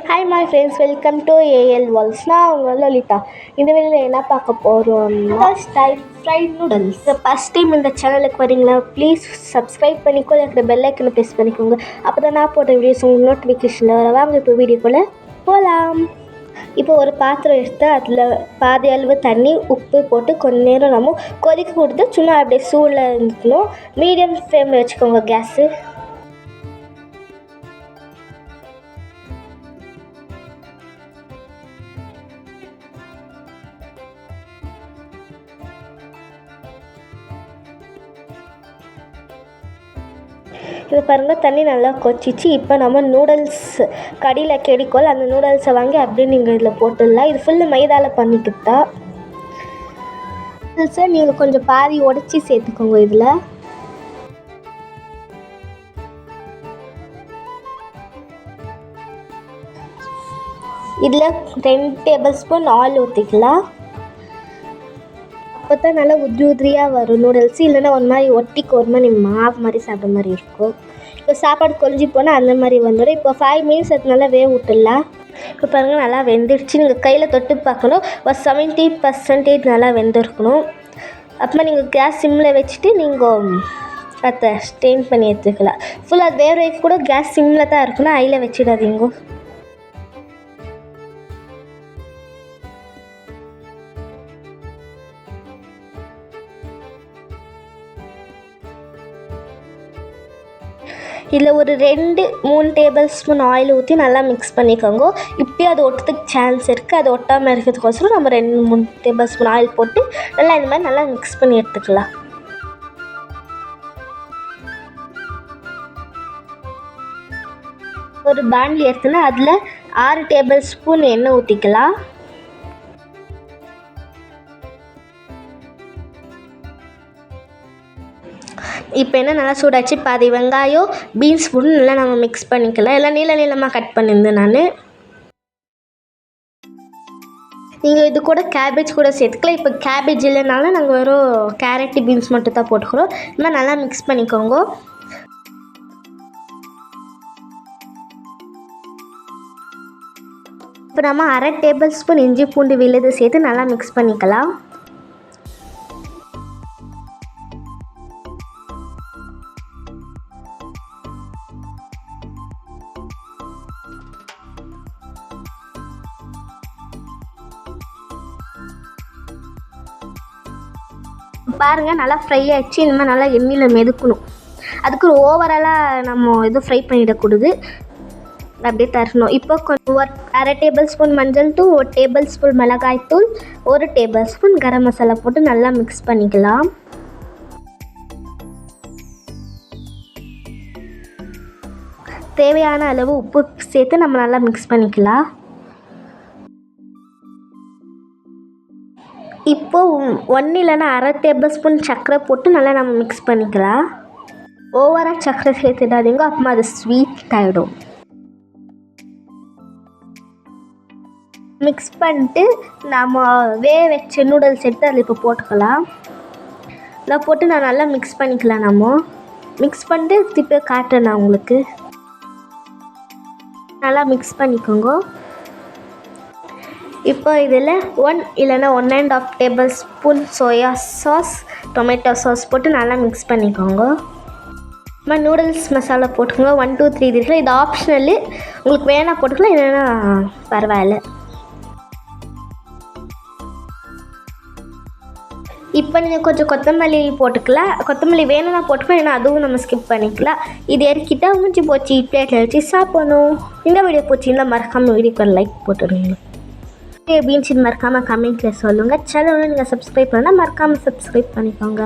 Hi my friends, welcome to A L walls. நான் உங்கள் லலிதா. இந்த வீடியோவில் என்ன பார்க்க போகிறோம்னா ஃப்ரைட் நூடுல்ஸ். ஃபஸ்ட் டைம் இந்த சேனலுக்கு வரீங்களா, ப்ளீஸ் சப்ஸ்கிரைப் பண்ணிக்கோ, இருக்கிற பெல் ஐக்கனை ப்ரெஸ் பண்ணிக்கோங்க. அப்போ தான் நான் போட்ட வீடியோஸ் உங்களுக்கு நோட்டிஃபிகேஷனில் வர. வாங்க இப்போ வீடியோக்குள்ளே போகலாம். இப்போ ஒரு பாத்திரம் எடுத்து அதில் பாதி அளவு தண்ணி உப்பு போட்டு கொஞ்ச நேரம் நம்ம கொதிக்க கொடுத்து சும்மா அப்படியே சூடில் இருந்துக்கணும். மீடியம் ஃப்ளேமில் வச்சுக்கோங்க கேஸு. இது பாருங்கள், தண்ணி நல்லா கொச்சிச்சு. இப்போ நம்ம நூடுல்ஸ் கடையில் கிடைக்கோல் அந்த நூடுல்ஸை வாங்கி அப்படியே நீங்கள் இதில் போட்டுடலாம். இது ஃபுல்லு மைதாவில் பண்ணிக்கிட்டா. நூடுல்ஸை நீங்கள் கொஞ்சம் பாதி உடச்சி சேர்த்துக்கோங்க. இதில் 2 டேபிள் ஸ்பூன் ஆயில் ஊற்றிக்கலாம். அப்போ தான் நல்லா உதிரியாக வரும் நூடுல்ஸ். இல்லைன்னா ஒரு மாதிரி ஒட்டிக்கு ஒரு மாதிரி மாவு மாதிரி சாப்பிட்ற மாதிரி இருக்கும். இப்போ சாப்பாடு கொஞ்சி போனால் அந்த மாதிரி வந்துடும். இப்போ 5 மினிட்ஸ் அது நல்லா வேக விட்டுடலாம். இப்போ பாருங்கள், நல்லா வெந்துடுச்சு. நீங்கள் கையில் தொட்டு பார்க்கணும். ஒரு 70% நல்லா வெந்திருக்கணும். அப்புறமா நீங்கள் கேஸ் சிம்மில் வச்சுட்டு நீங்கள் அதை ஸ்டெயின் பண்ணி எடுத்துக்கலாம். ஃபுல்லாக அது வேக வைக்க கூட கேஸ் சிம்மில் தான் இருக்கணும், ஹையில் வச்சிடாதீங்க. இதில் ஒரு 2-3 டேபிள் ஸ்பூன் ஆயில் ஊற்றி நல்லா மிக்ஸ் பண்ணிக்கோங்க. இப்போயே அது ஒட்டுறதுக்கு சான்ஸ் இருக்குது. அது ஒட்டாமல் இருக்கிறதுக்கோசரம் நம்ம 2-3 டேபிள் ஸ்பூன் ஆயில் போட்டு நல்லா இந்த மாதிரி நல்லா மிக்ஸ் பண்ணி எடுத்துக்கலாம். ஒரு பாண்டில் எடுத்துனா அதில் 6 டேபிள் ஸ்பூன் எண்ணெய் ஊற்றிக்கலாம். இப்போ என்ன நல்லா சூடாச்சு. பாதி வெங்காயம், பீன்ஸ் போட்டு நல்லா நம்ம மிக்ஸ் பண்ணிக்கலாம். எல்லாம் நீளமாக கட் பண்ணியிருந்தேன் நான். நீங்கள் இது கூட கேபேஜ் கூட சேர்த்துக்கலாம். இப்போ கேபேஜ் இல்லைனாலும் நாங்கள் வெறும் கேரட்டு பீன்ஸ் மட்டும் தான் போட்டுக்கிறோம். இந்த மாதிரி நல்லா மிக்ஸ் பண்ணிக்கோங்க. இப்போ நம்ம 1/2 டேபிள் ஸ்பூன் இஞ்சி பூண்டு விழுது சேர்த்து நல்லா மிக்ஸ் பண்ணிக்கலாம். பாருங்கள், நல்லா ஃப்ரை ஆகிடுச்சு. இந்த மாதிரி நல்லா எண்ணெயில் மெதுக்கணும். அதுக்கு ஓவராலாக நம்ம எதுவும் ஃப்ரை பண்ணிடக்கூடாது, அப்படியே தரணும். இப்போ கொஞ்சம் 1/2 டேபிள் ஸ்பூன் மஞ்சள் தூள், 1 டேபிள் ஸ்பூன் மிளகாய் தூள், 1 டேபிள் ஸ்பூன் கரம் மசாலா போட்டு நல்லா மிக்ஸ் பண்ணிக்கலாம். தேவையான அளவு உப்பு சேர்த்து நம்ம நல்லா மிக்ஸ் பண்ணிக்கலாம். இப்போது 1 இல்லைன்னா 1/2 டேபிள் ஸ்பூன் சர்க்கரை போட்டு நல்லா நம்ம மிக்ஸ் பண்ணிக்கலாம். ஓவராக சர்க்கரை சேர்த்துடாதீங்க, அப்புறமா அது ஸ்வீட் ஆகிடும். மிக்ஸ் பண்ணிட்டு நம்ம வச்ச நூடுல்ஸ் எடுத்து அதில் இப்போ போட்டுக்கலாம். இதில் போட்டு நான் நல்லா மிக்ஸ் பண்ணிக்கலாம். நம்ம மிக்ஸ் பண்ணிட்டு திருப்பி காட்டுறேன் நான் உங்களுக்கு. நல்லா மிக்ஸ் பண்ணிக்கோங்க. இப்போ இதில் 1 இல்லைன்னா 1.5 table spoon soya sauce, tomato sauce போட்டு நல்லா மிக்ஸ் பண்ணிக்கோங்க. நம்ம நூடுல்ஸ் மசாலா போட்டுக்கோங்க. 1, 2, 3 இருக்குது. இது ஆப்ஷனலு, உங்களுக்கு வேணால் போட்டுக்கலாம், இல்லைன்னா பரவாயில்ல. இப்போ நீங்கள் கொஞ்சம் கொத்தமல்லி போட்டுக்கலாம். கொத்தமல்லி வேணும்னா போட்டுக்கலாம், ஏன்னா அதுவும் நம்ம ஸ்கிப் பண்ணிக்கலாம். இது இறக்கிட்டா முடிஞ்சு போச்சு. பிளேட்டில் வச்சு சாப்பிடணும். இந்த வீடியோ போச்சுன்னா மறக்காமல் வீடியோக்கு ஒரு லைக் போட்டுருங்க. அப்படின்னு மறக்காமல் கமெண்ட்டில் சொல்லுங்கள். சேனலை நீங்கள் சப்ஸ்கிரைப் பண்ணால் மறக்காமல் சப்ஸ்கிரைப் பண்ணிக்கோங்க.